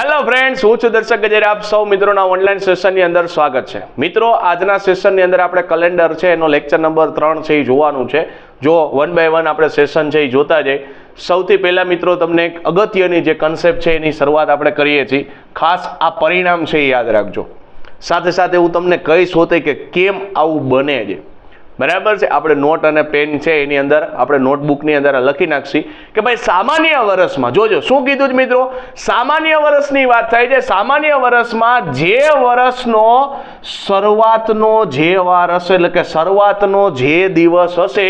Hello friends, હું છું દર્શક ગજેરા. આપ સૌ મિત્રોના ઓનલાઈન સેશનની અંદર સ્વાગત છે. મિત્રો, આજના સેશનની અંદર આપણે કેલેન્ડર છે એનો લેક્ચર નંબર 3 છે એ જોવાનું છે. જો વન બાય વન આપણે સેશન છે એ જોતા જઈએ. સૌથી પહેલા મિત્રો તમને એક અગત્યની જે કન્સેપ્ટ છે એની શરૂઆત આપણે કરીએ છીએ. ખાસ આ પરિણામ છે એ યાદ રાખજો. સાથે સાથે હું તમને કહીશ હોતે કે કેમ આવું બને છે. બરાબર છે. આપણે નોટ અને પેન છે એની અંદર આપણે નોટબુકની અંદર લખી નાખશી કે ભાઈ સામાન્ય વર્ષમાં જોજો શું કીધું જ મિત્રો, સામાન્ય વર્ષની વાત થાય છે. સામાન્ય વર્ષમાં જે વર્ષનો શરૂઆતનો જે વાર હશે એટલે કે શરૂઆતનો જે દિવસ હશે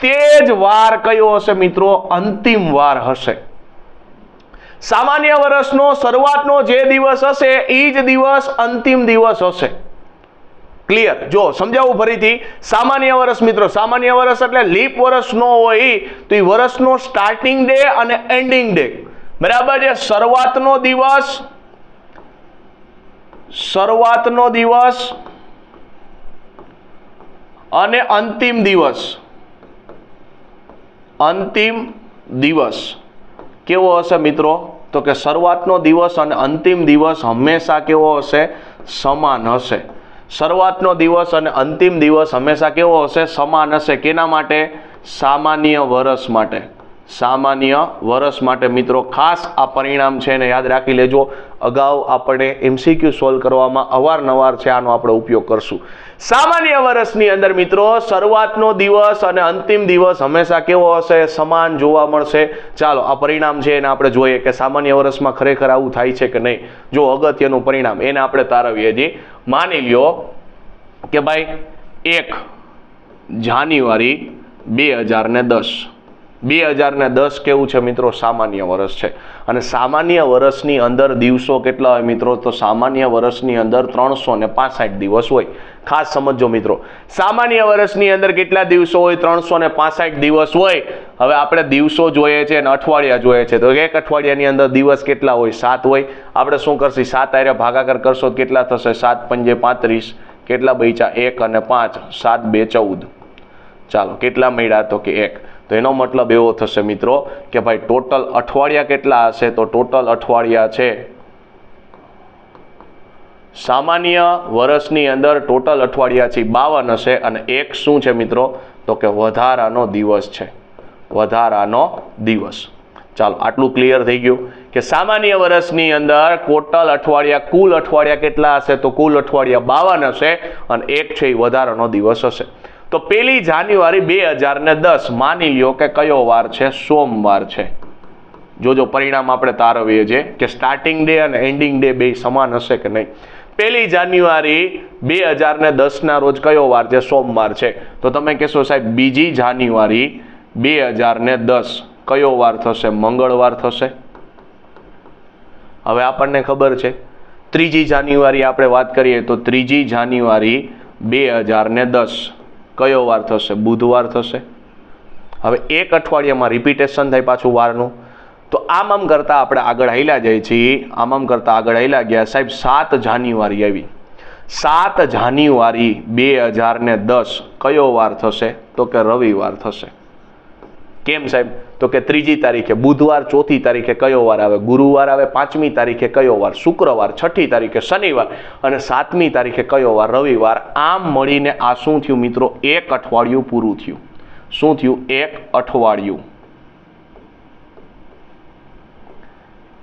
તે જ વાર કયો હશે મિત્રો? અંતિમ વાર હશે. સામાન્ય વર્ષનો શરૂઆતનો જે દિવસ હશે એ જ દિવસ અંતિમ દિવસ હશે. ક્લિયર? જો સમજાવું ફરીથી. સામાન્ય વર્ષ મિત્રો, સામાન્ય વર્ષ એટલે લીપ વર્ષ નો હોય તો એ વર્ષનો સ્ટાર્ટિંગ ડે અને એન્ડિંગ ડે, બરાબર છે. શરૂઆતનો દિવસ અને અંતિમ દિવસ કેવો હશે મિત્રો? તો કે શરૂઆતનો દિવસ અને અંતિમ દિવસ હંમેશા કેવો હશે? સમાન હશે. શરૂઆતનો દિવસ અને અંતિમ દિવસ હંમેશા કેવો હશે? સમાન હશે. કેના માટે? સામાન્ય વર્ષ માટે. સામાન્ય વર્ષ માટે મિત્રો ખાસ આ પરિણામ છે એને યાદ રાખી લેજો. અગાઉ આપણે MCQ સોલ્વ કરવામાં અવારનવાર છે આનો આપણે ઉપયોગ કરશું. સામાન્ય વર્ષની અંદર મિત્રો શરૂઆતનો દિવસ અને અંતિમ દિવસ હંમેશા કેવો હશે? સમાન જોવા મળશે. ચાલો આ પરિણામ છે એને આપણે જોઈએ કે સામાન્ય વર્ષમાં ખરેખર આવું થાય છે કે નહીં. જો અગત્યનું પરિણામ એને આપણે તારવીએ છીએ. માની લ્યો કે ભાઈ 1 જાન્યુઆરી 2010 કેવું છે મિત્રો? સામાન્ય વર્ષ છે. અને સામાન્ય વર્ષની અંદર દિવસો કેટલા હોય મિત્રો? તો સામાન્ય વર્ષની અંદર 365 દિવસ હોય. ખાસ સમજો મિત્રો, સામાન્ય વર્ષની અંદર કેટલા દિવસો હોય? 365 દિવસ હોય. હવે આપણે દિવસો જોઈએ છે અને અઠવાડિયા જોઈએ છે તો એક અઠવાડિયાની અંદર દિવસ કેટલા હોય? 7 હોય. આપણે શું કરશું? 7 આરે ભાગાકાર કરશો તો કેટલા થશે? 7 પંજે 35. કેટલા બચ્યા? 1 અને 5. 7 2 14. ચાલો કેટલા મળ્યા? તો કે 1. તો એનો મતલબ એવો થશે મિત્રો કે ભાઈ ટોટલ અઠવાડિયા કેટલા હશે? તો ટોટલ અઠવાડિયા છે સામાન્ય વર્ષની અંદર ટોટલ અઠવાડિયા છે 52 હશે. અને એક શું છે મિત્રો? તો કે વધારાનો દિવસ છે. વધારાનો દિવસ. ચાલો આટલું ક્લિયર થઈ ગયું કે સામાન્ય વર્ષની અંદર ટોટલ અઠવાડિયા, કુલ અઠવાડિયા કેટલા હશે? તો કુલ અઠવાડિયા 52 હશે અને એક છે એ વધારાનો દિવસ હશે. તો 1 જાન્યુઆરી 2010 માની લ્યો કે કયો વાર છે? સોમવાર છે. જોજો પરિણામ આપણે તારવીએ છીએ કે સ્ટાર્ટિંગ ડે અને એન્ડિંગ ડે બે સમાન હશે કે નહીં. 1 જાન્યુઆરી 2010 ના રોજ કયો વાર છે? સોમવાર છે. તો તમે કહેશો સાહેબ 2 જાન્યુઆરી 2010 કયો વાર થશે? મંગળવાર થશે. હવે આપણને ખબર છે 3 જાન્યુઆરી આપણે વાત કરીએ તો 3 જાન્યુઆરી 2010 કયો વાર થશે? બુધવાર થશે. હવે એક અઠવાડિયામાં રિપીટેશન થાય પાછું વારનું. તો આમ કરતા આપણે આગળ હાલ્યા જઈએ છીએ. આમ કરતા આગળ હાલ્યા ગયા સાહેબ 7 જાન્યુઆરી આવી. 7 જાન્યુઆરી 2010 કયો વાર થશે? તો કે રવિવાર થશે. કેમ સાહેબ? તો કે 3જી તારીખે બુધવાર, 4થી તારીખે કયો વાર આવે? ગુરુવાર આવે. 5મી તારીખે કયો વાર? શુક્રવાર. 6ઠી તારીખે શનિવાર અને 7મી તારીખે કયો વાર? રવિવાર. આમ મળીને આ શું થયું મિત્રો? એક અઠવાડિયું પૂરું થયું. શું થયું? એક અઠવાડિયું.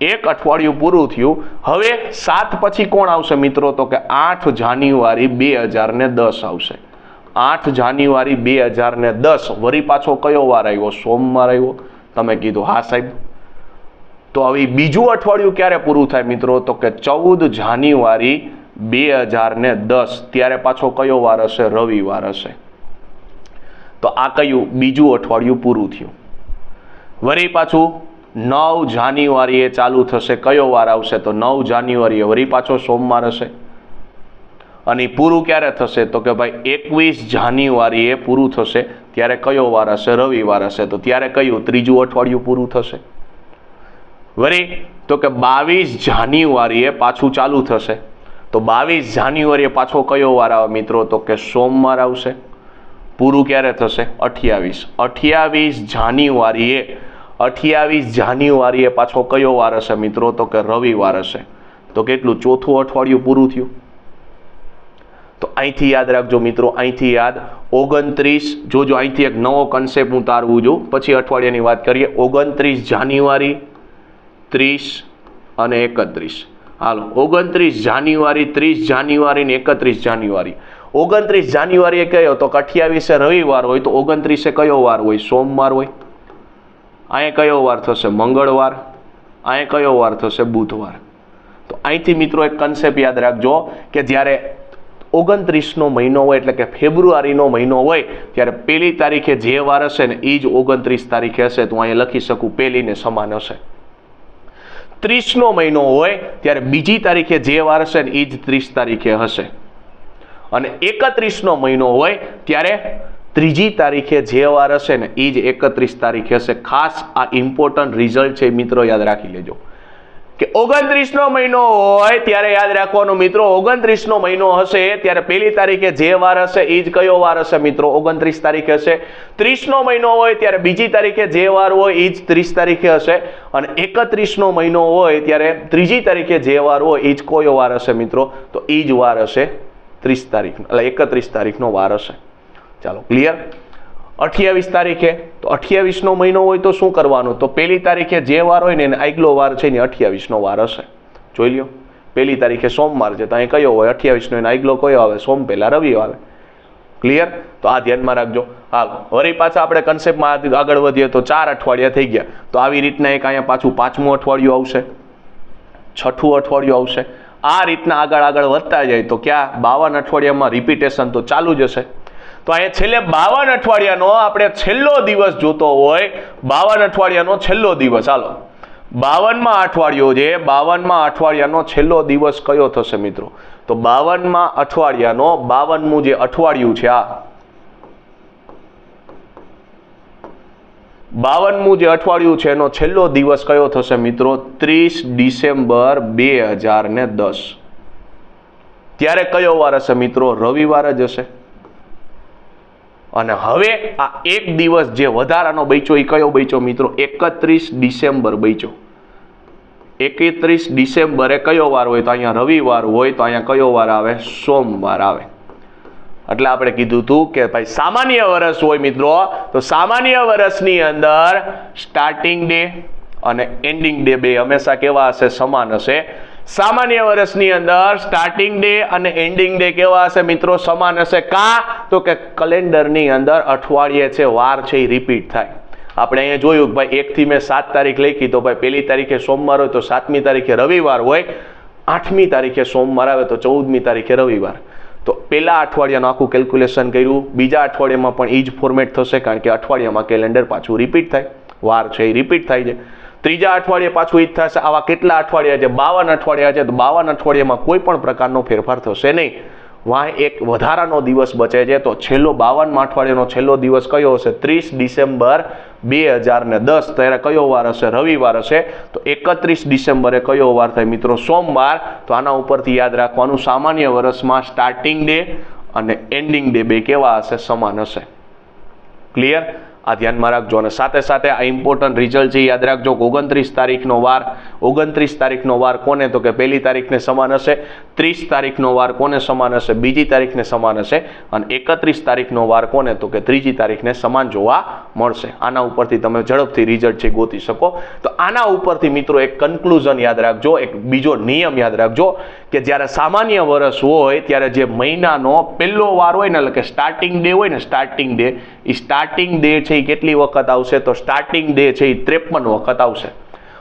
એક અઠવાડિયું પૂરું થયું. હવે 7 પછી કોણ આવશે મિત્રો? તો કે 8 જાન્યુઆરી 2010 આવશે. 8 જાન્યુઆરી 2010 વળી પાછો કયો વાર આવ્યો? સોમવાર આવ્યો. તમે કીધું હા સાહેબ. તો હવે બીજું અઠવાડિયું ક્યારે પૂરું થાય મિત્રો? તો કે 14 જાન્યુઆરી 2010 ત્યારે પાછો કયો વાર હશે? રવિવાર હશે. તો આ કયું? બીજું અઠવાડિયું પૂરું થયું. વળી પાછું 9 જાન્યુઆરીએ ચાલુ થશે. કયો વાર આવશે? તો 9 જાન્યુઆરીએ વળી પાછો સોમવાર હશે. અને પૂરું ક્યારે થશે? તો કે ભાઈ 21 જાન્યુઆરીએ પૂરું થશે. ત્યારે કયો વાર હશે? રવિવાર હશે. તો ત્યારે કયું? ત્રીજું અઠવાડિયું પૂરું થશે. વળી તો કે 22 જાન્યુઆરીએ પાછું ચાલુ થશે. તો 22 જાન્યુઆરીએ પાછો કયો વાર આવે મિત્રો? તો કે સોમવાર આવશે. પૂરું ક્યારે થશે? 28 જાન્યુઆરીએ 28 જાન્યુઆરીએ પાછો કયો વાર હશે મિત્રો? તો કે રવિવાર હશે. તો કેટલું? ચોથું અઠવાડિયું પૂરું થયું. તો અહીંથી યાદ રાખજો મિત્રો, અહીંથી યાદ 29. જોજો, અહીંથી એક નવો કન્સેપ્ટ હું તારવું છું, પછી અઠવાડિયાની વાત કરીએ. 29 જાન્યુઆરી, 30 અને 31. હાલો, 29 જાન્યુઆરી, 30 જાન્યુઆરી ને 31 જાન્યુઆરી. 29 જાન્યુઆરી કયો? તો 28 રવિવાર હોય, તો 29 કયો વાર હોય? સોમવાર હોય. અહીંયા કયો વાર થશે? મંગળવાર. અહીંયા કયો વાર થશે? બુધવાર. તો અહીંથી મિત્રો એક કન્સેપ્ટ યાદ રાખજો કે જ્યારે 29નો મહિનો હોય એટલે કે ફેબ્રુઆરીનો મહિનો હોય ત્યારે 1લી તારીખે જે વાર હશે ને એ જ 29 તારીખે હશે. તો અહીંયા લખી શકું 1લી ને સમાન હશે. 30નો મહિનો હોય ત્યારે 2જી તારીખે જે વાર હશે ને એ જ 30 તારીખે હશે. અને 31નો મહિનો હોય ત્યારે 3જી તારીખે જે વાર હશે ને એ જ 31 તારીખે હશે. ખાસ આ ઇમ્પોર્ટન્ટ રિઝલ્ટ છે મિત્રો, યાદ રાખી લેજો કે 29નો મહિનો હોય ત્યારે યાદ રાખવાનું મિત્રો, 29નો મહિનો હશે ત્યારે 1લી તારીખે જે વાર હશે એ જ કયો વાર હશે મિત્રો? 29 તારીખે હશે. 30નો મહિનો હોય ત્યારે 2જી તારીખે જે વાર હોય એ જ 30 તારીખે હશે. અને 31નો મહિનો હોય ત્યારે 3જી તારીખે જે વાર હોય એ જ કયો વાર હશે મિત્રો? તો એ જ વાર હશે 30 તારીખનો, એટલે 31 તારીખનો વાર હશે. ચાલો, ક્લિયર? 28 તારીખે, તો 28નો મહિનો હોય તો શું કરવાનું? તો 1લી તારીખે જે વાર હોય ને એને આગલો વાર છે ને 28નો વાર હશે. જોઈ લ્યો, 1લી તારીખે સોમવાર છે તો અહીં કયો હોય? 28નો, એને આગલો કયો આવે? સોમ પહેલા રવિ આવે. ક્લિયર? તો આ ધ્યાનમાં રાખજો. હાલો, વળી પાછા આપણે કન્સેપ્ટમાં આગળ વધીએ તો 4 અઠવાડિયા થઈ ગયા. તો આવી રીતના એક અહીંયા પાછું 5મું અઠવાડિયું આવશે, 6થું અઠવાડિયું આવશે. આ રીતના આગળ વધતા જાય તો ક્યાં 52 અઠવાડિયામાં રિપીટેશન તો ચાલુ જ હશે. તો અહીંયા છેલ્લે 52 અઠવાડિયાનો આપણે છેલ્લો દિવસ જોતો હોય, 52 અઠવાડિયાનો છેલ્લો દિવસ. હાલો, 52મા અઠવાડિયો છે, 52મા અઠવાડિયાનો છેલ્લો દિવસ કયો થશે મિત્રો? તો 52મા અઠવાડિયાનો 52મું જે અઠવાડિયું છે, આ 52મું જે અઠવાડિયું છે એનો છેલ્લો દિવસ કયો થશે મિત્રો? 30 ડિસેમ્બર 2010. ત્યારે કયો વાર હશે મિત્રો? રવિવાર જ હશે. અને હવે આ એક દિવસ જે વધારાનો બચ્યો એ કયો બચ્યો મિત્રો? 31 ડિસેમ્બર બચ્યો. 31 ડિસેમ્બરે કયો વાર હોય? તો અહીંયા રવિવાર હોય, તો અહીંયા કયો વાર આવે? સોમવાર આવે. એટલે આપણે કીધું હતું કે ભાઈ સામાન્ય વર્ષ હોય મિત્રો, તો સામાન્ય વર્ષની અંદર સ્ટાર્ટિંગ ડે અને એન્ડિંગ ડે બે હંમેશા કેવા હશે? સમાન હશે. સામાન્ય વર્ષની અંદર સ્ટાર્ટિંગ ડે અને એન્ડિંગ ડે કેવા હશે મિત્રો? સમાન હશે. કા? તો કે કેલેન્ડરની અંદર અઠવાડિયે છે વાર છે એ રિપીટ થાય. આપણે અહીંયા જોયું કે ભાઈ 1 થી મેં 7 તારીખ લખી, તો ભાઈ 1લી તારીખે સોમવાર હોય તો 7મી તારીખે રવિવાર હોય, 8મી તારીખે સોમવાર આવે તો 14મી તારીખે રવિવાર. તો પહેલા અઠવાડિયાનું આખું કેલ્ક્યુલેશન કર્યું, બીજા અઠવાડિયામાં પણ એ જ ફોર્મેટ થશે, કારણ કે અઠવાડિયામાં કેલેન્ડર પાછું રિપીટ થાય, વાર છે એ રિપીટ થાય છે. ત્રીજા અઠવાડિયે પાછું એ જ થશે. આવા કેટલા અઠવાડિયા છે? 52 અઠવાડિયા છે. તો 52 અઠવાડિયામાં કોઈ પણ પ્રકારનો ફેરફાર થશે નહીં. વાહ, એક વધારાનો દિવસ બચે છે. તો છેલ્લો 52મા અઠવાડિયાનો છેલ્લો દિવસ કયો હશે? 30 ડિસેમ્બર 2010. ત્યારે કયો વાર હશે? રવિવાર હશે. તો 31 ડિસેમ્બરે કયો વાર થાય મિત્રો? સોમવાર. તો આના ઉપરથી યાદ રાખવાનું, સામાન્ય વર્ષમાં સ્ટાર્ટિંગ ડે અને એન્ડિંગ ડે બે કેવા હશે? સમાન હશે. ક્લિયર? આ ધ્યાનમાં રાખજો. અને સાથે સાથે આ ઇમ્પોર્ટન્ટ રિઝલ્ટ છે યાદ રાખજો. 29 તારીખનો વાર, 29 તારીખનો વાર કોને? તો કે 1લી તારીખને સમાન હશે. 30 તારીખનો વાર કોને સમાન હશે? 2જી તારીખને સમાન હશે. અને 31 તારીખનો વાર કોને? તો કે 3જી તારીખને સમાન જોવા મળશે. આના ઉપરથી તમે ઝડપથી રિઝલ્ટ છે ગોતી શકો. તો આના ઉપરથી મિત્રો એક કન્ક્લુઝન યાદ રાખજો, એક બીજો નિયમ યાદ રાખજો કે જ્યારે સામાન્ય વર્ષ હોય ત્યારે જે મહિનાનો પહેલો વાર હોય ને, એટલે કે સ્ટાર્ટિંગ ડે હોય ને, સ્ટાર્ટિંગ ડે, એ સ્ટાર્ટિંગ ડે છે એ કેટલી વખત આવશે? તો સ્ટાર્ટિંગ ડે છે એ 53 વખત આવશે.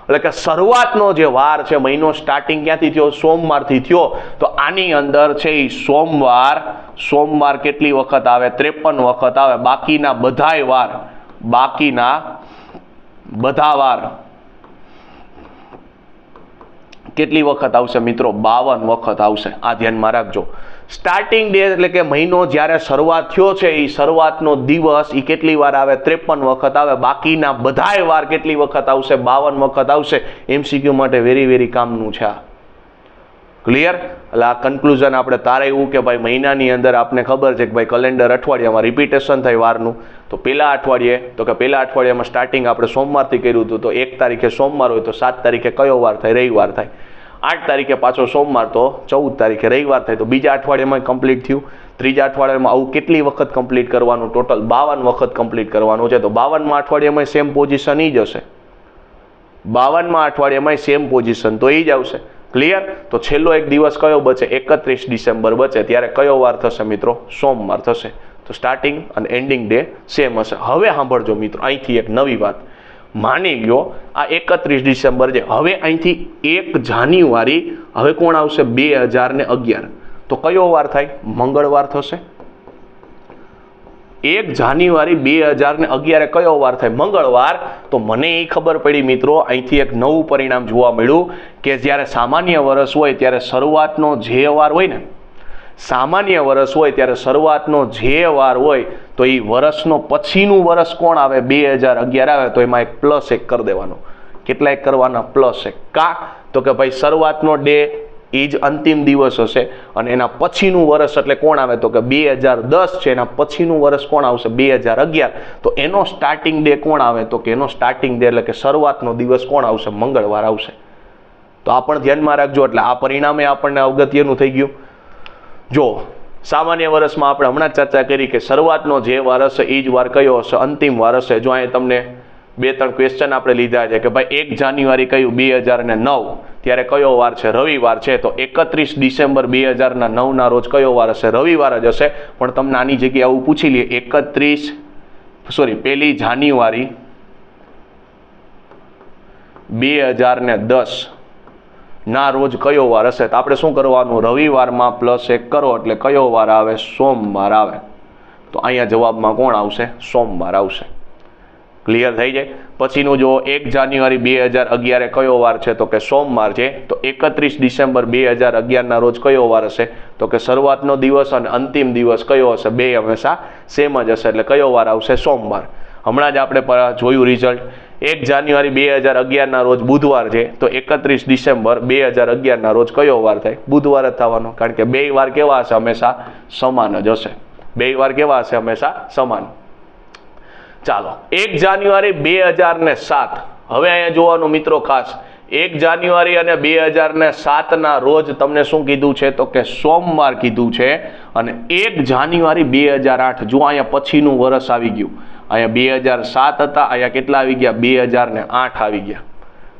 એટલે કે શરૂઆતનો જે વાર છે, મહિનો સ્ટાર્ટિંગ ક્યાંથી થયો? સોમવારથી થયો. તો આની અંદર છે એ સોમવાર કેટલી વખત આવે? 53 વખત આવે. બાકીના બધાય વાર, બાકીના બધા વાર કેટલી વખત આવશે મિત્રો? 52 વખત આવશે. આ ધ્યાનમાં રાખજો. સ્ટાર્ટિંગ ડે એટલે કે મહિનો જ્યારે શરૂઆત થયો છે એ શરૂઆતનો દિવસ એ કેટલી વાર આવે? 53 વખત આવે. બાકીના બધાય વાર કેટલી વખત આવશે? 52 વખત આવશે. MCQ માટે વેરી કામનું છે આ. ક્લિયર? એટલે આ કન્ક્લુઝન આપણે તારે એવું કે ભાઈ મહિનાની અંદર આપને ખબર છે કે ભાઈ કેલેન્ડર અઠવાડિયામાં રિપીટેશન થાય વારનું, તો પહેલા અઠવાડિયામાં સ્ટાર્ટિંગ આપણે સોમવારથી કર્યું હતું, તો 1 તારીખે સોમવાર હોય તો 7 તારીખે કયો વાર થાય? રવિવાર થાય. 8 તારીખે પાછો સોમવાર તો 14 તારીખે રવિવાર થાય. તો બીજા અઠવાડિયામાં કમ્પ્લીટ થયું. ત્રીજા અઠવાડિયામાં આવું કેટલી વખત કમ્પ્લીટ કરવાનું? ટોટલ 52 વખત કમ્પ્લીટ કરવાનું છે. તો 52મા અઠવાડિયામાં સેમ પોઝિશન એ જ હશે. 52મા અઠવાડિયામાં સેમ પોઝિશન તો એ જ આવશે. ક્લિયર? તો છેલ્લો એક દિવસ કયો બચે? 31 ડિસેમ્બર બચે. ત્યારે કયો વાર થશે મિત્રો? સોમવાર થશે. તો સ્ટાર્ટિંગ અને એન્ડિંગ ડે સેમ હશે. હવે સાંભળજો મિત્રો, અહીંથી એક નવી વાત. માની લ્યો આ 31 ડિસેમ્બર છે, હવે અહીંથી 1 જાન્યુઆરી હવે કોણ આવશે? 2011. તો કયો વાર થાય? મંગળવાર થશે. 1 જાન્યુઆરી 2011 કયો વાર થાય? મંગળવાર. તો મને એ ખબર પડી મિત્રો, અહીંથી એક નવું પરિણામ જોવા મળ્યું કે જ્યારે સામાન્ય વર્ષ હોય ત્યારે શરૂઆતનો જે વાર હોય ને, સામાન્ય વર્ષ હોય ત્યારે શરૂઆતનો જે વાર હોય તો એ વર્ષનો પછીનું વર્ષ કોણ આવે? 2011 આવે. તો એમાં એક +1 કરી દેવાનો. કેટલા એક કરવાના? +1. કા? તો કે ભાઈ શરૂઆતનો ડે એ જ અંતિમ દિવસ હશે અને એના પછીનું વર્ષ એટલે કોણ આવે? તો કે 2010 છે. એના પછીનું વર્ષ કોણ આવશે? 2011. તો એનો સ્ટાર્ટિંગ ડે કોણ આવે? તો કે એનો સ્ટાર્ટિંગ ડે એટલે કે શરૂઆતનો દિવસ કોણ આવશે? મંગળવાર આવશે. તો આ પણ ધ્યાનમાં રાખજો. એટલે આ પરિણામે આપણને અગત્યનું થઈ ગયું. જો સામાન્ય વર્ષમાં આપણે હમણાં જ ચર્ચા કરી કે શરૂઆતનો જે વાર હશે એ જ વાર કયો હશે? અંતિમ વાર હશે. જો અહીંયા તમને 2-3 ક્વેશ્ચન આપણે લીધા છે કે ભાઈ 1 જાન્યુઆરી કયું? 2009. ત્યારે કયો વાર છે? રવિવાર છે. તો 31 ડિસેમ્બર 2009ના રોજ કયો વાર હશે? રવિવાર જ હશે. પણ તમને આની જગ્યાએ આવું પૂછી લઈએ, 1 જાન્યુઆરી 2010 ના રોજ કયો વાર હશે? તો આપણે શું કરવાનું? રવિવારમાં +1 કરો એટલે કયો વાર આવે? સોમવાર આવે. તો અહીંયા જવાબમાં કોણ આવશે? સોમવાર આવશે. ક્લિયર થઈ જાય? પછીનું જો 1 જાન્યુઆરી 2011 કયો વાર છે? તો કે સોમવાર છે. તો 31 ડિસેમ્બર 2011ના રોજ કયો વાર હશે? તો કે શરૂઆતનો દિવસ અને અંતિમ દિવસ કયો હશે? બે હંમેશા સેમ જ હશે. એટલે કયો વાર આવશે? સોમવાર. હમણાં જ આપણે જોયું રિઝલ્ટ. 1 જાન્યુઆરી 2011ના રોજ બુધવાર છે. તો 31 ડિસેમ્બર 2011ના રોજ કયો વાર થાય? બુધવાર જ થવાનો. કારણ કે બે વાર કેવા હશે? હંમેશા સમાન જ હશે. બે વાર કેવા હશે? હંમેશા સમાન. ચાલો, 1 જાન્યુઆરી 2007. હવે અહીંયા જોવાનું મિત્રો ખાસ, 1 જાન્યુઆરી અને 2007ના રોજ તમને શું કીધું છે? તો કે સોમવાર કીધું છે. અને 1 જાન્યુઆરી 2008, જો અહીંયા પછીનું વર્ષ આવી ગયું. અહીંયા 2007 હતા, અહીંયા કેટલા આવી ગયા? 2008 આવી ગયા.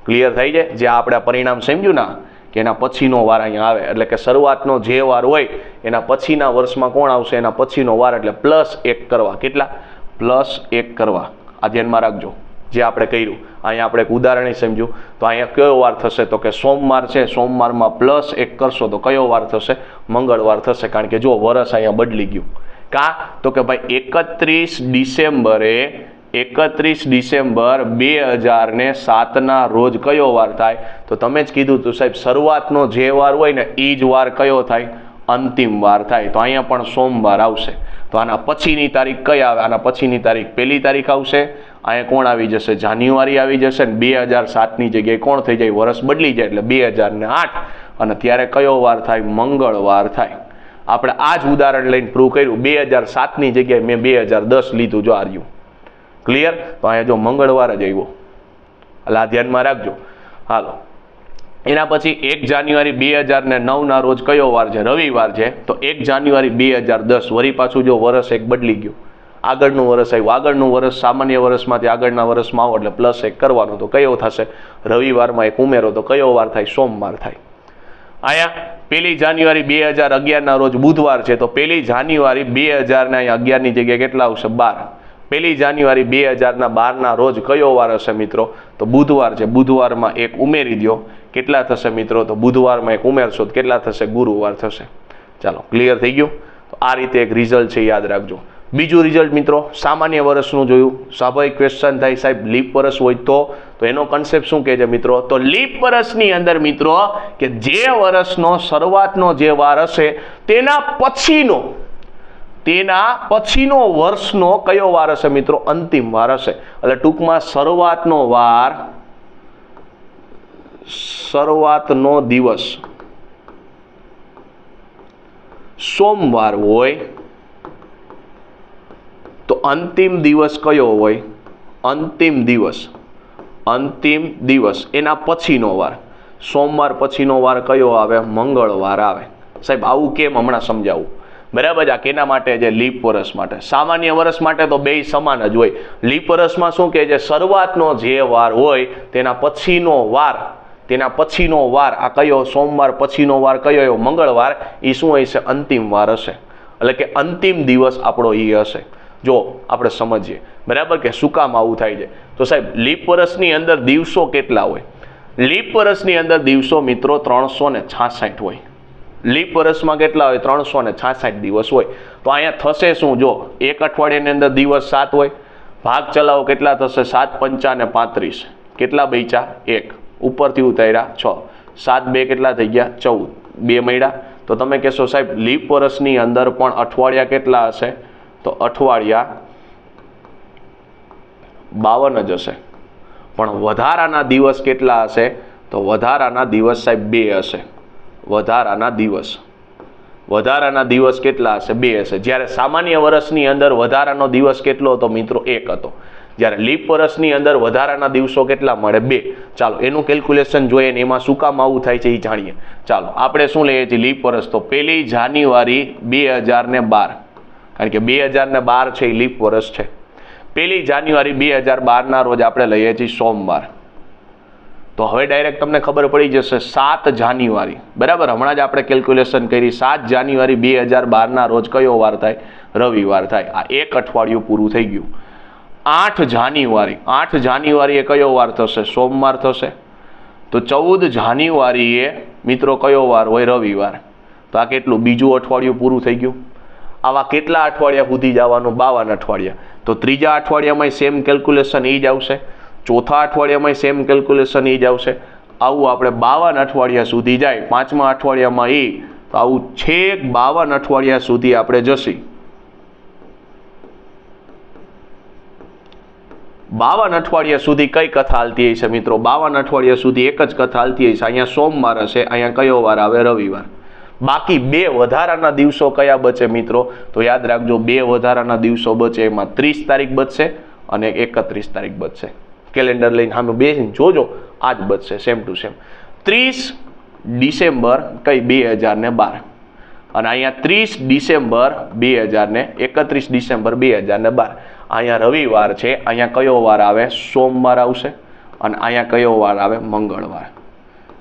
ક્લિયર થઈ જાય? જે આપણે પરિણામ સમજ્યું ને કે એના પછીનો વાર અહીંયા આવે. એટલે કે શરૂઆતનો જે વાર હોય એના પછીના વર્ષમાં કોણ આવશે? એના પછીનો વાર. એટલે +1 કરવા. કેટલા? +1 કરવા. આ ધ્યાનમાં રાખજો જે આપણે કર્યું. અહીંયા આપણે એક ઉદાહરણ સમજ્યું. તો અહીંયા કયો વાર થશે? તો કે સોમવાર છે. સોમવારમાં +1 કરશો તો કયો વાર થશે? મંગળવાર થશે. કારણ કે જો વર્ષ અહીંયા બદલી ગયું. કા? તો કે ભાઈ 31 ડિસેમ્બર 2007ના રોજ કયો વાર થાય? તો તમે જ કીધું હતું સાહેબ, શરૂઆતનો જે વાર હોય ને એ જ વાર કયો થાય? અંતિમ વાર થાય. તો અહીંયા પણ સોમવાર આવશે. તો આના પછીની તારીખ કઈ આવે? આના પછીની તારીખ 1લી તારીખ આવશે. અહીંયા કોણ આવી જશે? જાન્યુઆરી આવી જશે. ને 2007ની જગ્યાએ કોણ થઈ જાય? વર્ષ બદલી જાય એટલે 2008. અને ત્યારે કયો વાર થાય? મંગળવાર થાય. આપણે આ જ ઉદાહરણ લઈને પ્રૂવ કર્યું. 2007ની જગ્યાએ મેં 2010 લીધું. જો આર્યું ક્લિયર? તો અહીંયા જો મંગળવાર જ આવ્યો. એટલે આ ધ્યાનમાં રાખજો. હાલો, એના પછી 1 જાન્યુઆરી 2009ના રોજ કયો વાર છે? રવિવાર છે. તો 1 જાન્યુઆરી 2010 વળી પાછું જો વર્ષ એક બદલી ગયું. આગળનું વર્ષ આવ્યું. આગળનું વર્ષ સામાન્ય વર્ષમાંથી આગળના વર્ષમાં આવો એટલે +1 કરવાનું. તો કયો થશે? રવિવારમાં એક ઉમેરો તો કયો વાર થાય? સોમવાર થાય. અહીંયા 1 જાન્યુઆરી 2011ના રોજ બુધવાર છે. તો 1 જાન્યુઆરી 2000ના 11ની જગ્યાએ કેટલા આવશે? 12. 1 જાન્યુઆરી 2012ના રોજ કયો વાર હશે મિત્રો? તો બુધવાર છે. બુધવારમાં એક ઉમેરી દો. કેટલા થશે મિત્રો? તો બુધવારમાં એક ઉમેરશો તો કેટલા થશે? ગુરુવાર થશે. ચાલો, ક્લિયર થઈ ગયું? તો આ રીતે એક રિઝલ્ટ છે, યાદ રાખજો. બીજું રિઝલ્ટ મિત્રો, સામાન્ય વર્ષનું જોયું. સ્વાભાવિક ક્વેશ્ચન થાય સાહેબ લીપ વર્ષ હોય તો એનો કન્સેપ્ટ શું કહે છે મિત્રો? તો લીપ વર્ષની અંદર મિત્રો કે જે વર્ષનો શરૂઆતનો જે વાર હશે તેના પછીનો વર્ષનો કયો વાર હશે મિત્રો? અંતિમ વાર હશે. એટલે ટૂંકમાં શરૂઆતનો દિવસ સોમવાર હોય તો અંતિમ દિવસ કયો હોય? અંતિમ દિવસ એના પછીનો વાર, સોમવાર પછીનો વાર કયો આવે? મંગળવાર આવે. સાહેબ આવું કેમ? હમણાં સમજાવું. બરાબર છે. આ કેના માટે છે? લીપ વર્ષ માટે. સામાન્ય વર્ષ માટે તો બે સમાન જ હોય. લીપ વર્ષમાં શું કહે છે? શરૂઆતનો જે વાર હોય તેના પછીનો વાર આ કયો? સોમવાર પછીનો વાર કયો? મંગળવાર. એ શું હશે? અંતિમ વાર હશે. એટલે કે અંતિમ દિવસ આપણો એ હશે. જો આપણે સમજીએ બરાબર કે શું કામ આવું થાય છે. તો સાહેબ લીપ વર્ષની અંદર દિવસો કેટલા હોય? લીપ વર્ષની અંદર દિવસો મિત્રો 366 હોય. લીપ વર્ષમાં કેટલા હોય? 366 દિવસ હોય. તો અહીંયા થશે શું? જો એક અઠવાડિયાની અંદર દિવસ 7 હોય, ભાગ ચલાવો કેટલા થશે? 7 પંચા ને 35. કેટલા બચ્યા? 1. ઉપરથી ઉતાર્યા 6. 7 2 કેટલા થઈ ગયા? 14. 2 મળ્યા. તો તમે કહેશો સાહેબ લીપ વર્ષની અંદર પણ અઠવાડિયા કેટલા હશે? તો અઠવાડિયા 52 જ હશે. પણ વધારાના દિવસ કેટલા હશે? તો વધારાના દિવસ સાહેબ 2 હશે. વધારાના દિવસ કેટલા હશે? 2 હશે. જ્યારે સામાન્ય વર્ષની અંદર વધારાનો દિવસ કેટલો હતો મિત્રો? 1 હતો. જ્યારે લીપ વર્ષની અંદર વધારાના દિવસો કેટલા મળે? 2. ચાલો એનું કેલ્ક્યુલેશન જોઈએ ને એમાં શું કામ આવું થાય છે એ જાણીએ. ચાલો આપણે શું લઈએ છીએ લીપ વર્ષ? તો 1 જાન્યુઆરી 2012, કારણ કે 2012 છે એ લીપ વર્ષ છે. 1 જાન્યુઆરી 2012 ના રોજ આપણે લઈએ છીએ સોમવાર. તો હવે ડાયરેક્ટ તમને ખબર પડી જશે 7 જાન્યુઆરી. બરાબર, હમણાં જ આપણે કેલ્ક્યુલેશન કરી. 7 જાન્યુઆરી 2012 ના રોજ કયો વાર થાય? રવિવાર થાય. આ એક અઠવાડિયું પૂરું થઈ ગયું. 8 જાન્યુઆરી એ કયો વાર થશે? સોમવાર થશે. તો 14 જાન્યુઆરીએ મિત્રો કયો વાર હોય? રવિવાર. તો આ કેટલું? બીજું અઠવાડિયું પૂરું થઈ ગયું. આવા કેટલા અઠવાડિયા સુધી જવાનું? 52 અઠવાડિયા. તો ત્રીજા અઠવાડિયામાં સેમ કેલ્ક્યુલેશન એ જ આવશે. ચોથા અઠવાડિયામાં સેમ કેલ્ક્યુલેશન એ જ આવશે. આવું આપણે 52 અઠવાડિયા સુધી જાય. પાંચમા અઠવાડિયામાં એ, તો આવું છેક 52 અઠવાડિયા સુધી આપણે જશી. 52 અઠવાડિયા સુધી કઈ કથા હાલતી હશે મિત્રો? 52 અઠવાડિયા સુધી એક જ કથા હાલતી હશે. અહીંયા સોમવાર હશે, અહીંયા કયો વાર આવે? રવિવાર. બાકી 2 વધારાના દિવસો કયા બચે મિત્રો? તો યાદ રાખજો 2 વધારાના દિવસો બચે. એમાં 30 તારીખ બચશે અને 31 તારીખ બચશે. કેલેન્ડર લઈને સામે બેસીને જોજો, આ જ બચશે સેમ ટુ સેમ. 30 ડિસેમ્બર કઈ? 2012. અને અહીંયા 30 ડિસેમ્બર 2000 31 ડિસેમ્બર 2012. અહીંયા રવિવાર છે, અહીંયા કયો વાર આવે? સોમવાર આવશે. અને અહીંયા કયો વાર આવે? મંગળવાર.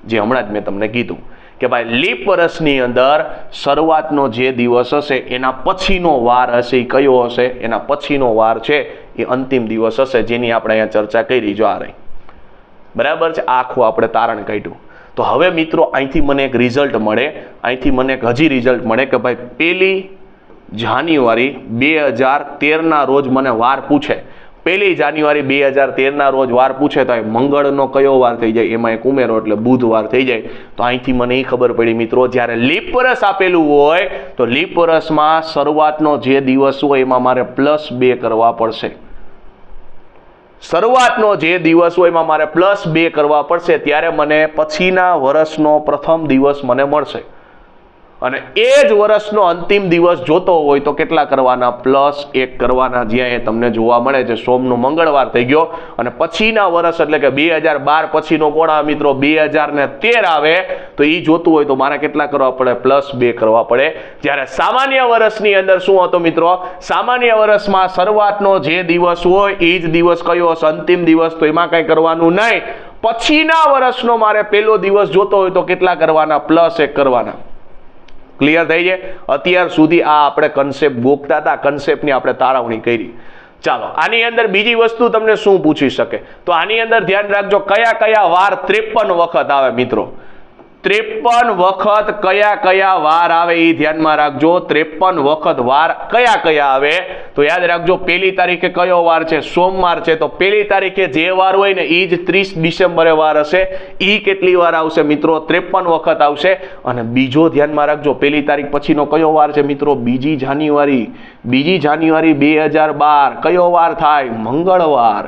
જે હમણાં જ મેં તમને કીધું કે ભાઈ લીપ વર્ષની અંદર શરૂઆતનો જે દિવસ હશે એના પછીનો વાર હશે એ કયો હશે? એના પછીનો વાર છે એ અંતિમ દિવસ હશે, જેની આપણે અહીંયા ચર્ચા કરી. જો આ રહી. બરાબર છે. આખું આપણે તારણ કાઢ્યું. તો હવે મિત્રો અહીંથી મને એક રિઝલ્ટ મળે, અહીંથી મને એક હજી રિઝલ્ટ મળે કે ભાઈ 1 જાન્યુઆરી 2013 ના રોજ મને વાર પૂછે. 1 જાન્યુઆરી 2013 ના રોજ વાર પૂછે તો મંગળનો કયો વાર થઈ જાય? એમાં એક ઉમેરો એટલે બુધવાર થઈ જાય. તો અહીંથી મને એ ખબર પડી મિત્રો, જ્યારે લીપ વર્ષ આપેલું હોય તો લીપ વર્ષમાં શરૂઆતનો જે દિવસ હોય એમાં મારે +2 કરવા પડશે. શરૂઆતનો જે દિવસ હોય એમાં મારે +2 કરવા પડશે, ત્યારે મને પછીના વર્ષનો પ્રથમ દિવસ મને મળશે. અને એ જ વર્ષનો અંતિમ દિવસ જોતો હોય તો કેટલા કરવાના? +1 કરવાના. જ્યાં એ તમને જોવા મળે છે સોમનું મંગળવાર થઈ ગયો. અને પછીના વર્ષ એટલે કે 2012 પછીનો કોણ આવે મિત્રો? 2013 આવે. તો એ જોતું હોય તો મારે કેટલા કરવા પડે? +2 કરવા પડે. જ્યારે સામાન્ય વર્ષની અંદર શું હતો મિત્રો? સામાન્ય વર્ષમાં શરૂઆતનો જે દિવસ હોય એ જ દિવસ કયો હશે? અંતિમ દિવસ. તો એમાં કંઈ કરવાનું નહીં. પછીના વર્ષનો મારે પહેલો દિવસ જોતો હોય તો કેટલા કરવાના? +1 કરવાના. ક્લિયર થઈ જાય? અત્યાર સુધી આ આપણે કન્સેપ્ટ ગોખતા હતા, કન્સેપ્ટની આપણે તારવણી કરી. ચાલો આની અંદર બીજી વસ્તુ તમને શું પૂછી શકે? તો આની અંદર ધ્યાન રાખજો કયા કયા વાર 53 વખત આવે મિત્રો. 53 વખત કયા વાર આવે એ ધ્યાનમાં રાખજો. 53 વખત વાર કયા આવે? તો યાદ રાખજો 1 તારીખે કયો વાર છે? સોમવાર છે. તો 1 તારીખે જે વાર હોય ને એ જ 30 ડિસેમ્બરે વાર હશે. એ કેટલી વાર આવશે મિત્રો? 53 વખત આવશે. અને બીજો ધ્યાનમાં રાખજો 1 તારીખ પછીનો કયો વાર છે મિત્રો? 2 જાન્યુઆરી 2012 કયો વાર થાય? મંગળવાર.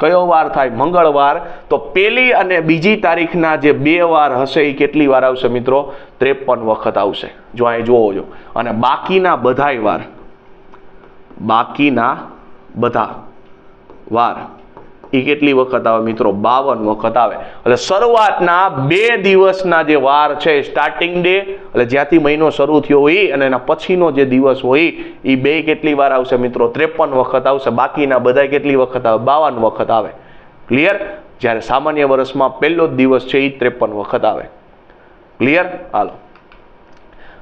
કયો વાર થાય? મંગળવાર. તો પહેલી અને બીજી તારીખના જે 2 વાર હશે એ કેટલી વાર આવશે મિત્રો? 53 વખત આવશે. જો અહીં જોવો છો. અને બાકીના બધાય વાર, બાકીના બધા વાર એ કેટલી વખત આવે મિત્રો? 52 વખત આવે. એટલે શરૂઆતના 2 દિવસના જે વાર છે, સ્ટાર્ટિંગ ડે એટલે જ્યાંથી મહિનો શરૂ થયો હોય અને એના પછીનો જે દિવસ હોય એ બે કેટલી વાર આવશે મિત્રો? 53 વખત આવશે. બાકીના બધા કેટલી વખત આવે? 52 વખત આવે. ક્લિયર? જ્યારે સામાન્ય વર્ષમાં પહેલો જ દિવસ છે એ 53 વખત આવે. ક્લિયર? હાલો,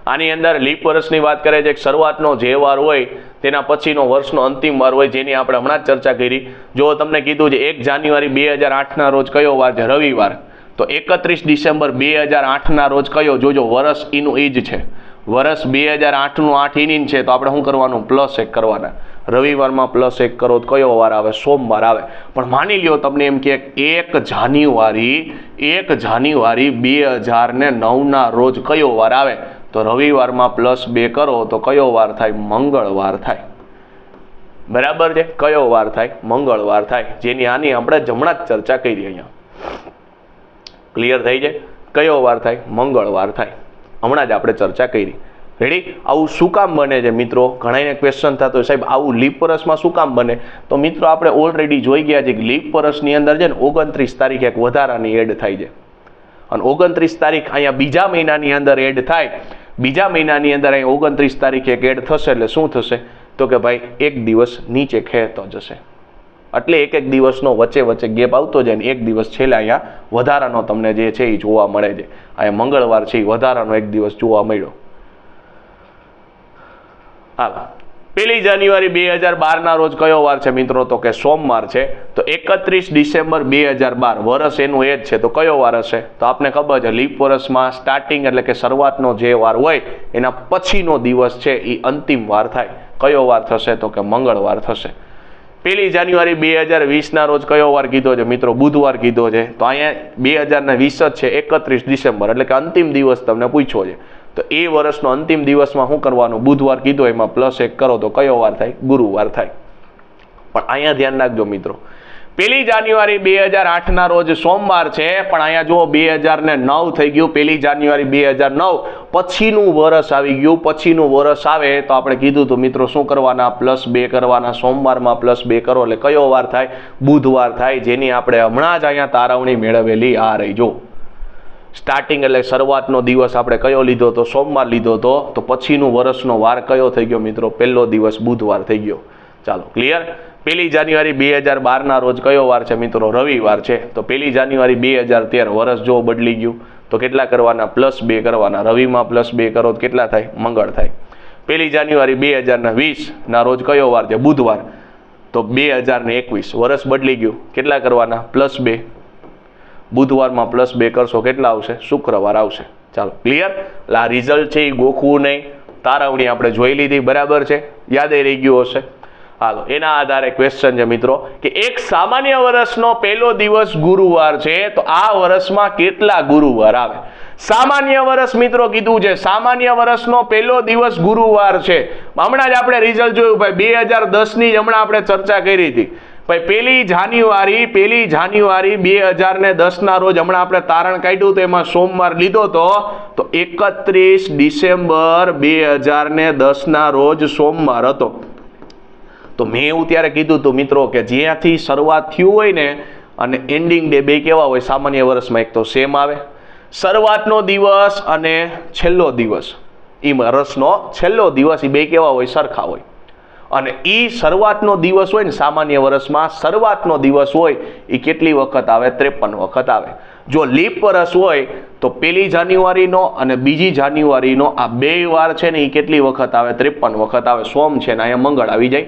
આની અંદર લીપ વર્ષની વાત કરે છે. શરૂઆતનો જે વાર હોય તેના પછીનો વર્ષનો અંતિમ વાર હોય, જેની આપણે હમણાં જ ચર્ચા કરી. જો તમને કીધું છે 1 જાન્યુઆરી 2008ના રોજ કયો વાર છે? રવિવાર. તો 31 ડિસેમ્બર 2008ના રોજ કયો? જોજો, વર્ષ એનું એ જ છે. વર્ષ 2008નું 8 ઇનિન છે, તો આપણે શું કરવાનું? +1 કરવાના. રવિવારમાં +1 કરો તો કયો વાર આવે? સોમવાર આવે. પણ માની લ્યો તમને એમ કે 1 જાન્યુઆરી 2009ના રોજ કયો વાર આવે? તો રવિવારમાં +2 કરો તો કયો વાર થાય? મંગળવાર થાય. બરાબર છે? કયો વાર થાય? મંગળવાર થાય. જેની આની આપણે હમણાં જ ચર્ચા કરી અહીંયા. ક્લિયર થઈ જાય? કયો વાર થાય? મંગળવાર થાય. હમણાં જ આપણે ચર્ચા કરી. રેડી? આવું શું કામ બને છે મિત્રો? ઘણાને ક્વેશ્ચન થતો સાહેબ આવું લીપ વર્ષમાં શું કામ બને? તો મિત્રો આપણે ઓલરેડી જોઈ ગયા છે કે લીપ વર્ષની અંદર છે ને 29 તારીખે એક વધારાની એડ થાય છે. અને 29 તારીખ અહીંયા બીજા મહિનાની અંદર એડ થાય. બીજા મહિનાની અંદર અહીં 29 તારીખે એક એડ થશે. એટલે શું થશે? તો કે ભાઈ એક દિવસ નીચે ખેતો જશે. એટલે એક દિવસનો વચ્ચે ગેપ આવતો જાય ને એક દિવસ છેલ્લે અહીંયા વધારાનો તમને જે છે એ જોવા મળે છે. અહીંયા મંગળવાર છે એ વધારાનો એક દિવસ જોવા મળ્યો. હાલો, 1 જાન્યુઆરી 2012ના રોજ કયો વાર છે મિત્રો? તો કે સોમવાર છે. તો 31 ડિસેમ્બર 2012 વર્ષ એનું એ જ છે. તો કયો વાર હશે? તો આપને ખબર છે લીપ વર્ષમાં સ્ટાર્ટિંગ એટલે કે શરૂઆતનો જે વાર હોય એના પછીનો દિવસ છે એ અંતિમ વાર થાય. કયો વાર થશે? તો કે મંગળવાર થશે. 1 જાન્યુઆરી 2020ના રોજ કયો વાર કીધો છે મિત્રો? બુધવાર કીધો છે. તો અહીંયા 2020 જ છે. 31 ડિસેમ્બર એટલે કે અંતિમ દિવસ તમને પૂછ્યો છે. તો એ વર્ષનો અંતિમ દિવસમાં શું કરવાનું? બુધવાર કીધો, એમાં +1 કરો તો કયો વાર થાય? ગુરુવાર થાય. પણ અહીંયા ધ્યાન રાખજો મિત્રો, 1 જાન્યુઆરી 2008ના રોજ સોમવાર છે, પણ અહીંયા જુઓ 2009 થઈ ગયું. 1 જાન્યુઆરી 2009 પછીનું વર્ષ આવી ગયું. પછીનું વર્ષ આવે તો આપણે કીધું તો મિત્રો શું કરવાના? +2 કરવાના. સોમવારમાં +2 કરો એટલે કયો વાર થાય? બુધવાર થાય. જેની આપણે હમણાં જ અહીંયા તારવણી મેળવેલી આ રહી. જો સ્ટાર્ટિંગ એટલે શરૂઆતનો દિવસ આપણે કયો લીધો તો? સોમવાર લીધો તો પછીનું વર્ષનો વાર કયો થઈ ગયો મિત્રો? પહેલો દિવસ બુધવાર થઈ ગયો. ચાલો, ક્લિયર? 1 જાન્યુઆરી 2012ના રોજ કયો વાર છે મિત્રો? રવિવાર છે. તો 1 જાન્યુઆરી 2013 વર્ષ જો બદલી ગયું તો કેટલા કરવાના? +2 કરવાના. રવિમાં +2 કરો તો કેટલા થાય? મંગળ થાય. 1 જાન્યુઆરી 2020ના રોજ કયો વાર છે? બુધવાર. તો 2021 વર્ષ બદલી ગયું. કેટલા કરવાના? +2. બુધવારમાં +2 કરશો કેટલા આવશે? શુક્રવાર આવશે. ચાલો, ક્લિયર? એટલે આ રિઝલ્ટ છે એ ગોખવું નહીં. તારવણી આપણે જોઈ લીધી. બરાબર છે? યાદ રહી ગયું હશે. હાલો, એના આધારે ક્વેશ્ચન છે મિત્રો કે એક સામાન્ય વર્ષનો પહેલો દિવસ ગુરુવાર છે, તો આ વર્ષમાં કેટલા ગુરુવાર આવે? સામાન્ય વર્ષ મિત્રો કીધું છે. સામાન્ય વર્ષનો પહેલો દિવસ ગુરુવાર છે. હમણાં જ આપણે રિઝલ્ટ જોયું ભાઈ. 2010ની જ હમણાં આપણે ચર્ચા કરી હતી ભાઈ. 1 જાન્યુઆરી 2010ના રોજ હમણાં આપણે તારણ કાઢ્યું તો એમાં સોમવાર લીધો તો 31 ડિસેમ્બર 2010ના રોજ સોમવાર હતો. તો મેં એવું ત્યારે કીધું હતું મિત્રો કે જ્યાંથી શરૂઆત થયું હોય ને અને એન્ડિંગ ડે બે કેવા હોય સામાન્ય વર્ષમાં? એક તો સેમ આવે. શરૂઆતનો દિવસ અને છેલ્લો દિવસ, એ વર્ષનો છેલ્લો દિવસ, એ બે કેવા હોય? સરખા હોય. અને એ શરૂઆતનો દિવસ હોય ને સામાન્ય વર્ષમાં, શરૂઆતનો દિવસ હોય એ કેટલી વખત આવે? 53 વખત આવે. જો લીપ વર્ષ હોય તો 1 જાન્યુઆરીનો અને 2 જાન્યુઆરીનો આ બે વાર છે ને એ કેટલી વખત આવે? 53 વખત આવે. સોમ છે ને અહીંયા મંગળ આવી જાય.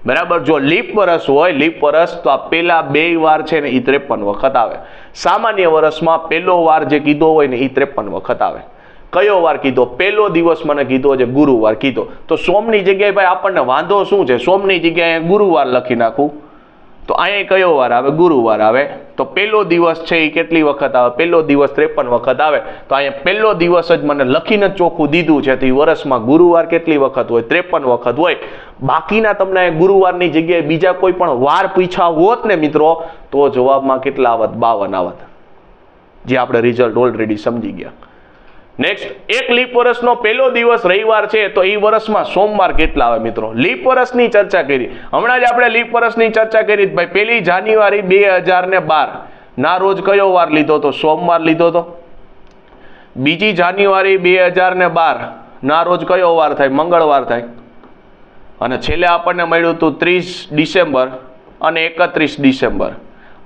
બરાબર? જો લીપ વર્ષ હોય, લીપ વર્ષ, તો આ પેલા બે વાર છે ને એ 53 વખત આવે. સામાન્ય વર્ષમાં પહેલો વાર જે કીધો હોય ને એ 53 વખત આવે. કયો વાર કીધો? પહેલો દિવસ મને કીધો છે ગુરુવાર કીધો. તો સોમની જગ્યાએ ભાઈ આપણને વાંધો શું છે? સોમની જગ્યાએ ગુરુવાર લખી નાખું તો અહીંયા કયો વાર આવે? ગુરુવાર આવે. તો પહેલો દિવસ છે એ કેટલી વખત આવે? પહેલો દિવસ 53 વખત આવે. તો અહીંયા પહેલો દિવસ જ મને લખીને ચોખ્ખું દીધું છે, તો એ વર્ષમાં ગુરુવાર કેટલી વખત હોય? 53 વખત હોય. બાકીના તમને ગુરુવારની જગ્યાએ બીજા કોઈ પણ વાર પૂછ્યા હોત ને મિત્રો, તો જવાબમાં કેટલા આવત? 52 આવત, જે આપણે રિઝલ્ટ ઓલરેડી સમજી ગયા. નેક્સ્ટ, એક લીપ વર્ષનો પહેલો દિવસ રવિવાર છે, તો એ વર્ષમાં સોમવાર કેટલા આવે મિત્રો? લીપ વર્ષની ચર્ચા કરી હમણાં જ આપણે. લીપ વર્ષની ચર્ચા કરી ભાઈ, 1 જાન્યુઆરી 2012 ના રોજ કયો વાર લીધો તો? સોમવાર લીધો તો. 2 જાન્યુઆરી 2012 ના રોજ કયો વાર થાય? મંગળવાર થાય. અને છેલ્લે આપણને મળ્યું હતું 30 ડિસેમ્બર અને 31 ડિસેમ્બર.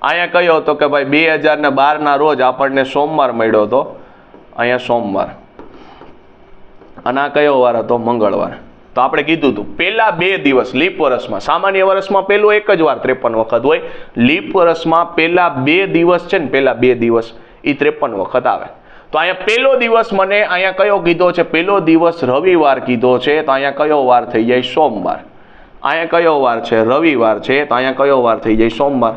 અહીંયા કયો હતો કે ભાઈ 2012 ના રોજ આપણને સોમવાર મળ્યો હતો, અહીંયા સોમવાર. અને આ કયો વાર હતો? મંગળવાર. તો આપણે કીધું હતું પહેલા 2 દિવસ લીપ વર્ષમાં, સામાન્ય વર્ષમાં પહેલું એક જ વાર 53 વખત હોય. લીપ વર્ષમાં પહેલા 2 દિવસ છે ને, પહેલા 2 દિવસ એ 53 વખત આવે. તો અહીંયા પહેલો દિવસ મને અહીંયા કયો કીધો છે? પહેલો દિવસ રવિવાર કીધો છે, તો અહીંયા કયો વાર થઈ જાય? સોમવાર. અહીંયા કયો વાર છે? રવિવાર છે, તો અહીંયા કયો વાર થઈ જાય? સોમવાર.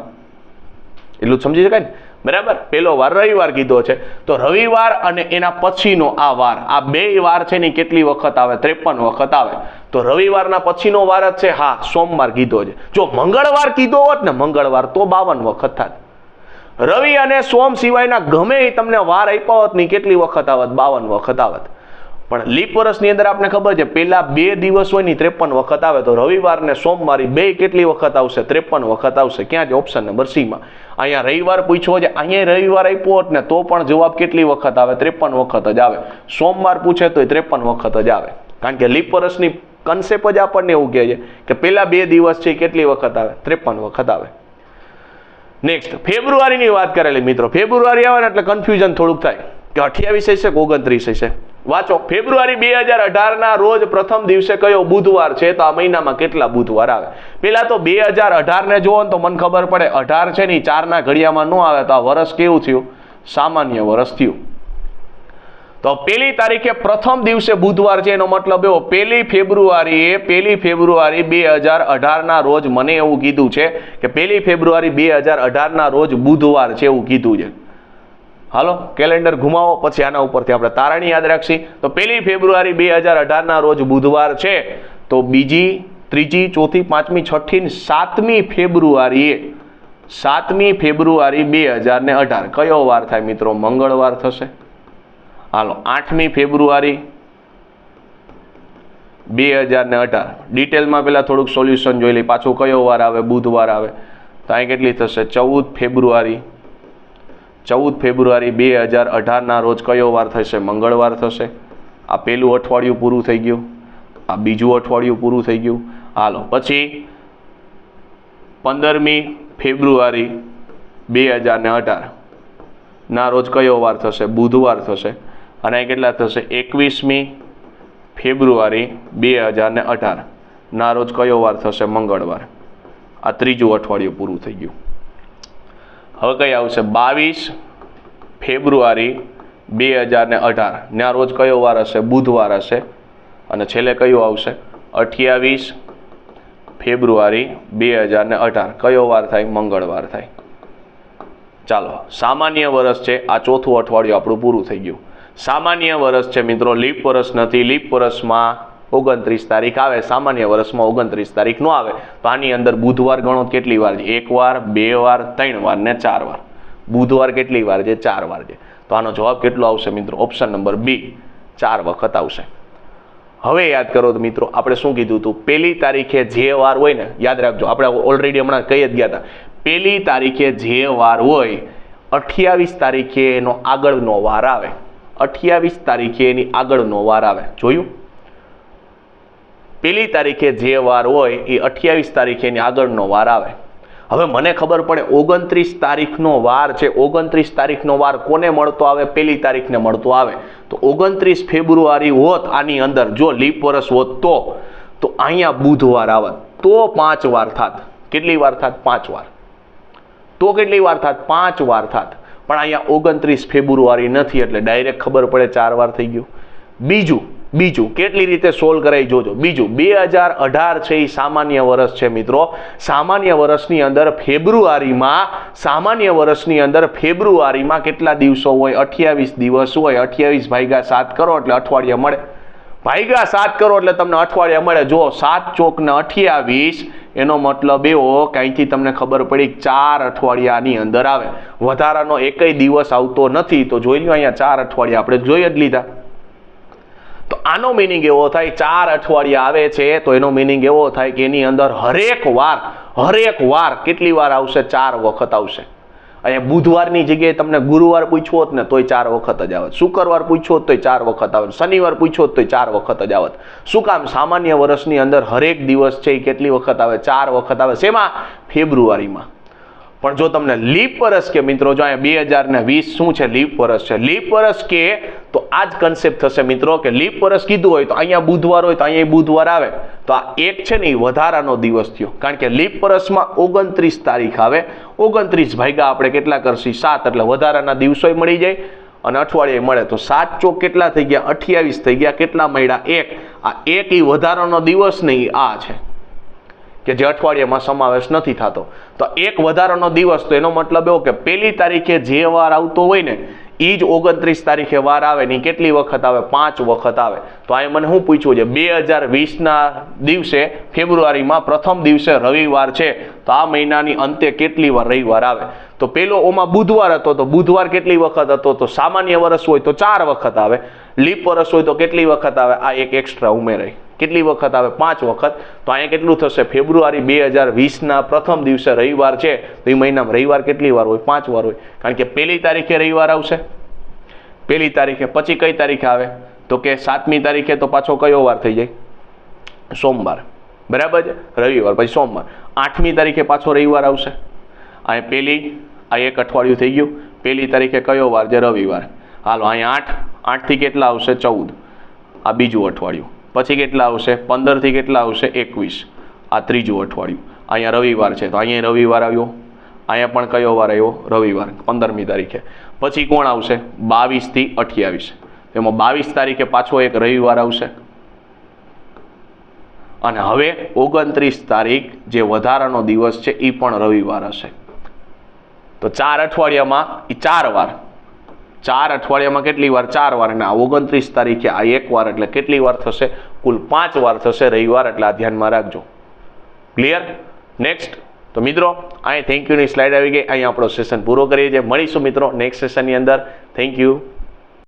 એટલું સમજી શકાય ને? બરાબર. પહેલો વાર રવિવાર કીધો છે, તો રવિવાર અને એના પછીનો આ વાર, આ 2 વાર છે ને કેટલી વખત આવે? 53 વખત આવે. તો રવિવારના પછીનો વાર જ છે, હા, સોમવાર કીધો છે. જો મંગળવાર કીધો હોત ને, મંગળવાર, તો 52 વખત થાત. રવિ અને સોમ સિવાયના ગમે એ તમને વાર આપ્યા હોત ને કેટલી વખત આવત? 52 વખત આવત. પણ લીપ વર્ષની અંદર આપણે ખબર છે પહેલા 2 દિવસ હોય ને 53 વખત આવે. તો રવિવાર ને સોમવારે 2 કેટલી વખત આવશે? 53 વખત આવશે. ક્યાં છે? ઓપ્શન નંબર સી માં. અહીંયા રવિવાર પૂછ્યો છે, અહીંયા રવિવાર આપ્યો હોત ને તો પણ જવાબ કેટલી વખત આવે? 53 વખત જ આવે. સોમવાર પૂછે તો 53 વખત જ આવે. કારણ કે લીપ વર્ષની કન્સેપ્ટ જ આપણને એવું કહે છે કે પહેલા 2 દિવસ છે કેટલી વખત આવે? 53 વખત આવે. નેક્સ્ટ, ફેબ્રુઆરીની વાત કરેલી મિત્રો. ફેબ્રુઆરી આવે ને એટલે કન્ફ્યુઝન થોડુંક થાય કે 28 હશે કે 29 હશે. વાંચો, ફેબ્રુઆરી 2018 ના રોજ પ્રથમ દિવસે કયો બુધવાર છે? તો આ મહિનામાં કેટલા બુધવાર આવે? પેલા તો 2018 ને જોવો ને તો મને ખબર પડે 18 છે ને 4 ના ઘડિયામાં ન આવે, તો આ વર્ષ કેવું થયું? સામાન્ય વર્ષ થયું. તો 1 તારીખે પ્રથમ દિવસે બુધવાર છે, એનો મતલબ એવો 1 ફેબ્રુઆરી 2018 ના રોજ મને એવું કીધું છે કે 1 ફેબ્રુઆરી 2018 ના રોજ બુધવાર છે એવું કીધું છે. હાલો કેલેન્ડર ઘુમાવો, પછી આના ઉપરથી આપણે તારણી યાદ રાખશી. તો 1 ફેબ્રુઆરી 2018 ના રોજ બુધવાર છે, તો 2જી, 3જી, 4થી, 5મી, 6ઠી ને 7મી ફેબ્રુઆરીએ 7મી ફેબ્રુઆરી 2018 કયો વાર થાય મિત્રો? મંગળવાર થશે. હાલો 8મી ફેબ્રુઆરી 2018 ડિટેલમાં પેલા થોડુંક સોલ્યુશન જોઈ લઈ. પાછું કયો વાર આવે? બુધવાર આવે. તો અહીં કેટલી થશે? 14 ફેબ્રુઆરી 2018 ના રોજ કયો વાર થશે? મંગળવાર થશે. આ પહેલું અઠવાડિયું પૂરું થઈ ગયું, આ બીજું અઠવાડિયું પૂરું થઈ ગયું. હાલો પછી 15મી ફેબ્રુઆરી 2018 ના રોજ કયો વાર થશે? બુધવાર થશે. અને અહીં કેટલા થશે? 21મી ફેબ્રુઆરી 2018 ના રોજ કયો વાર થશે? મંગળવાર. આ ત્રીજું અઠવાડિયું પૂરું થઈ ગયું. હવે કઈ આવશે? 22 ફેબ્રુઆરી 2018 ના રોજ કયો વાર હશે? બુધવાર હશે. અને છેલ્લે કયું આવશે? 28 ફેબ્રુઆરી 2018 કયો વાર થાય? મંગળવાર થાય. ચાલો, સામાન્ય વર્ષ છે, આ ચોથું અઠવાડિયું આપણું પૂરું થઈ ગયું. સામાન્ય વર્ષ છે મિત્રો, લીપ વર્ષ નથી. લીપ વર્ષમાં 29 તારીખ આવે, સામાન્ય વર્ષમાં 29 તારીખ નો આવે. તો આની અંદર બુધવાર ગણો કેટલી વાર છે? 1 વાર, 2 વાર, 3 વાર ને 4 વાર. બુધવાર કેટલી વાર છે? 4 વાર છે. તો આનો જવાબ કેટલો આવશે મિત્રો? ઓપ્શન નંબર બી, 4 વખત આવશે. હવે યાદ કરો તો મિત્રો, આપણે શું કીધું હતું? 1 તારીખે જે વાર હોય ને, યાદ રાખજો, આપણે ઓલરેડી હમણાં કહી જ ગયા હતા. 1 તારીખે જે વાર હોય, 28 તારીખે એનો આગળનો વાર આવે. 28 તારીખે એની આગળનો વાર આવે. જોયું? 1 તારીખે જે વાર હોય એ 28 તારીખે એની આગળનો વાર આવે. હવે મને ખબર પડે 29 તારીખનો વાર છે, 29 તારીખનો વાર કોને મળતો આવે? 1 તારીખને મળતો આવે. તો 29 ફેબ્રુઆરી હોત આની અંદર, જો લીપ વર્ષ હોત તો અહીંયા બુધવાર આવત, તો 5 વાર થાત. કેટલી વાર થાત? 5 વાર. તો કેટલી વાર થાત? 5 વાર થાત. પણ અહીંયા 29 ફેબ્રુઆરી નથી એટલે ડાયરેક્ટ ખબર પડે 4 વાર થઈ ગયું. બીજું, બીજું કેટલી રીતે સોલ્વ કરાય જોજો. બીજું 2018 છે એ સામાન્ય વર્ષ છે મિત્રો. સામાન્ય વર્ષની અંદર ફેબ્રુઆરીમાં કેટલા દિવસો હોય? 28 દિવસ હોય. 28 ભાગ્યા 7 કરો એટલે અઠવાડિયા મળે. ભાગ્યા 7 કરો એટલે તમને અઠવાડિયા મળે. જો 7 ચોક ને 28, એનો મતલબ એવો કે અહીંથી તમને ખબર પડી 4 અઠવાડિયાની અંદર આવે. વધારાનો એકય દિવસ આવતો નથી. તો જોઈ લો અહીંયા 4 અઠવાડિયા આપણે જોઈ જ લીધા. તો આનો મિનિંગ એવો થાય 4 અઠવાડિયા આવે છે તો એનો મિનિંગ એવો થાય કે એની અંદર હરેક વાર કેટલી વાર આવશે? 4 વખત આવશે. અહીંયા બુધવારની જગ્યાએ તમને ગુરુવાર પૂછ્યો હોત ને તોય 4 વખત જ આવત. શુક્રવાર પૂછ્યો હોત તોય 4 વખત આવત. શનિવાર પૂછ્યો હોત તોય 4 વખત જ આવત. શું કામ? સામાન્ય વર્ષની અંદર હરેક દિવસ છે એ કેટલી વખત આવે? 4 વખત આવે. શેમાં? ફેબ્રુઆરીમાં. પણ જો તમને લીપ વર્ષ કે મિત્રો, જો અહીંયા 2020 શું છે? લીપ વર્ષ છે. લીપ વર્ષ કે તો આ જ કન્સેપ્ટ થશે મિત્રો કે લીપ વર્ષ કીધું હોય તો અહીંયા બુધવાર હોય તો અહીંયા બુધવાર આવે. તો આ એક છે ને એ વધારાનો દિવસ થયો. કારણ કે લીપ વર્ષમાં 29 તારીખ આવે. 29 ભાગ્યા આપણે કેટલા કરશી? 7. એટલે વધારાના દિવસોય મળી જાય અને અઠવાડિયે મળે. તો 7 ચોક કેટલા થઈ ગયા? 28 થઈ ગયા. કેટલા મળ્યા? 1. આ એક એ વધારાનો દિવસ નહીં, આ છે કે જે અઠવાડિયામાં સમાવેશ નથી થતો. તો એક વધારાનો દિવસ, તો એનો મતલબ એવો કે પહેલી તારીખે જે વાર આવતો હોય ને એ જ 29 તારીખે વાર આવે ને કેટલી વખત આવે? 5 વખત આવે. તો આ મને શું પૂછ્યું છે? 2020ના દિવસે ફેબ્રુઆરીમાં પ્રથમ દિવસે રવિવાર છે તો આ મહિનાની અંતે કેટલી વાર રવિવાર આવે? તો પેલો ઓમાં બુધવાર હતો તો બુધવાર કેટલી વખત હતો? તો સામાન્ય વર્ષ હોય તો 4 વખત આવે. લીપ વર્ષ હોય તો કેટલી વખત આવે? આ એક એક્સ્ટ્રા ઉમેરાય. કેટલી વખત આવે? 5 વખત. તો અહીંયા કેટલું થશે? ફેબ્રુઆરી 2020ના પ્રથમ દિવસે રવિવાર છે તો એ મહિનામાં રવિવાર કેટલી વાર હોય? 5 વાર હોય. કારણ કે પહેલી તારીખે રવિવાર આવશે. પહેલી તારીખે પછી કઈ તારીખે આવે? તો કે 7મી તારીખે તો પાછો કયો વાર થઈ જાય? સોમવાર. બરાબર છે? રવિવાર પછી સોમવાર. 8મી તારીખે પાછો રવિવાર આવશે. અહીંયા પહેલી, આ એક અઠવાડિયું થઈ ગયું. પહેલી તારીખે કયો વાર છે? રવિવાર. હાલો અહીંયા 8 થી કેટલા આવશે? 14. આ બીજું અઠવાડિયું. પછી કેટલા આવશે? 15 થી કેટલા આવશે? 21. આ ત્રીજું અઠવાડિયું. અહીંયા રવિવાર છે તો અહીંયા રવિવાર આવ્યો. અહીંયા પણ કયો વાર આવ્યો? રવિવાર. 15મી તારીખે. પછી કોણ આવશે? 22 થી 28. એમાં 22 તારીખે પાછો એક રવિવાર આવશે. અને હવે 29 તારીખ જે વધારાનો દિવસ છે એ પણ રવિવાર હશે. તો 4 અઠવાડિયામાં એ 4 વાર. 4 અઠવાડિયામાં કેટલી વાર? 4 વાર. અને આ 29 તારીખે આ એક વાર એટલે કેટલી વાર થશે? કુલ 5 વાર થશે રવિવાર. એટલે આ ધ્યાનમાં રાખજો. ક્લિયર? નેક્સ્ટ. તો મિત્રો અહીં થેન્ક યુની સ્લાઇડ આવી ગઈ. અહીં આપણો સેશન પૂરો કરીએ છીએ. મળીશું મિત્રો નેક્સ્ટ સેશનની અંદર. Thank you.